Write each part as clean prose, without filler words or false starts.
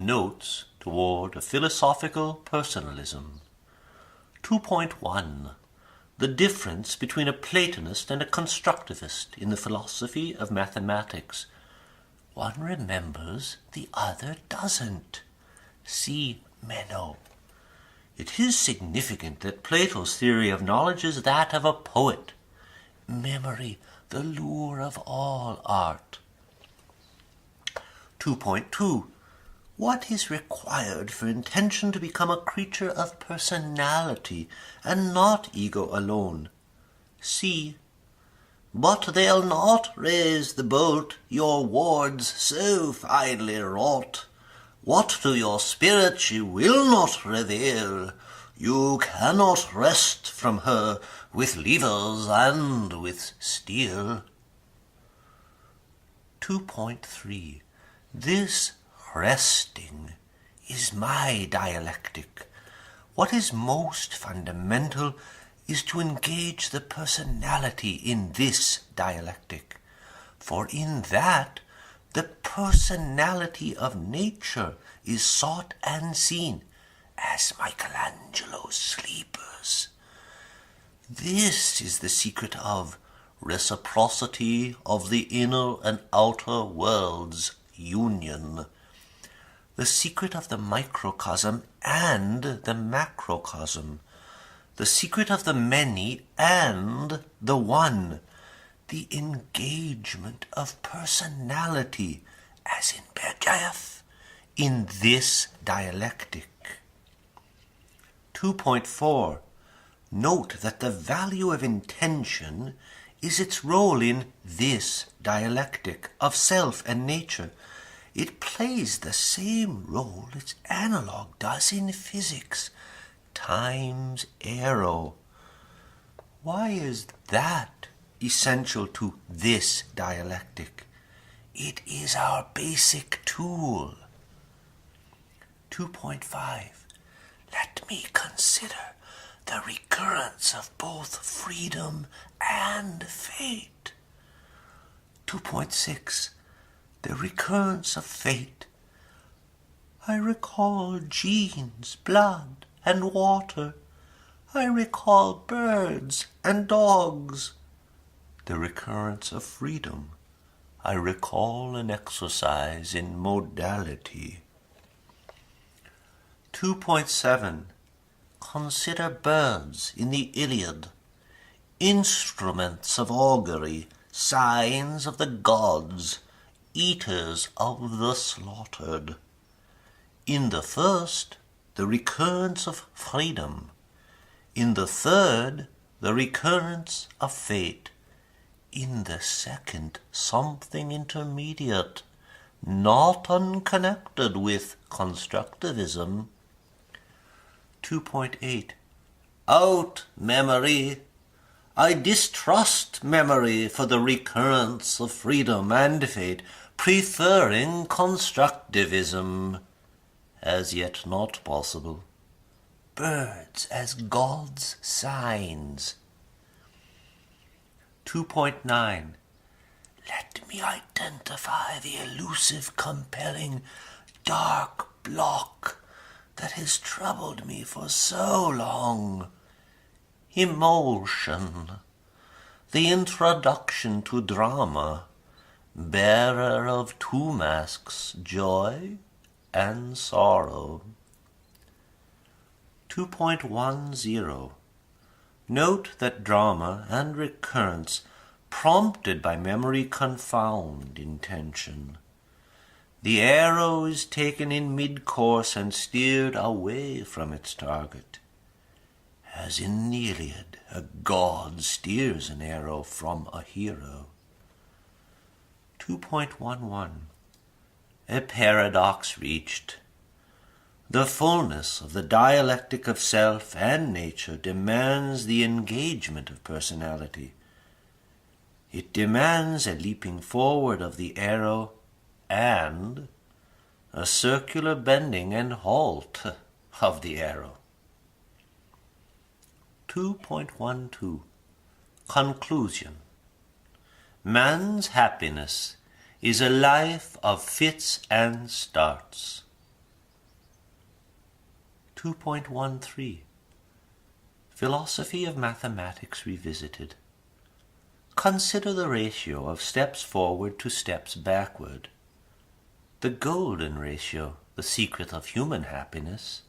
Notes toward a philosophical personalism. 2.1. The difference between a Platonist and a constructivist in the philosophy of mathematics. One remembers, the other doesn't. See Meno. It is significant that Plato's theory of knowledge is that of a poet. Memory, the lure of all art. 2.2. What is required for intention to become a creature of personality and not ego alone? See. But they'll not raise the bolt your wards so finely wrought. What to your spirit she will not reveal, you cannot wrest from her with levers and with steel. 2.3. This wresting is my dialectic. What is most fundamental is to engage the personality in this dialectic, for in that the personality of nature is sought and seen, as Michelangelo's sleepers. This is the secret of reciprocity of the inner and outer world's union, the secret of the microcosm and the macrocosm, the secret of the many and the one, the engagement of personality, as in Berdyaev, in this dialectic. 2.4. Note that the value of intention is its role in this dialectic of self and nature. It plays the same role its analog does in physics, times arrow. Why is that essential to this dialectic? It is our basic tool. 2.5. Let me consider the recurrence of both freedom and fate. 2.6. The recurrence of fate. I recall genes, blood, and water. I recall birds and dogs. The recurrence of freedom. I recall an exercise in modality. 2.7. Consider birds in the Iliad, instruments of augury, signs of the gods, eaters of the slaughtered. In the first, the recurrence of freedom. In the third, the recurrence of fate. In the second, something intermediate, not unconnected with constructivism. 2.8. Out memory. I distrust memory for the recurrence of freedom and fate, preferring constructivism, as yet not possible. Birds as God's signs. 2.9. Let me identify the elusive, compelling, dark block that has troubled me for so long. Emotion, the introduction to drama, bearer of two masks, joy and sorrow. 2.10. Note that drama and recurrence prompted by memory confound intention. The arrow is taken in mid-course and steered away from its target. As in the Iliad, a god steers an arrow from a hero. 2.11. A paradox reached. The fullness of the dialectic of self and nature demands the engagement of personality. It demands a leaping forward of the arrow and a circular bending and halt of the arrow. 2.12. Conclusion. Man's happiness is a life of fits and starts. 2.13 Philosophy of Mathematics Revisited. Consider the ratio of steps forward to steps backward. The golden ratio, the secret of human happiness,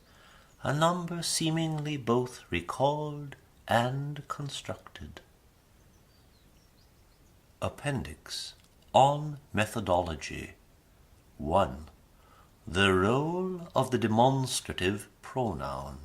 a number seemingly both recalled and constructed. Appendix on Methodology. 1. The role of the demonstrative pronoun.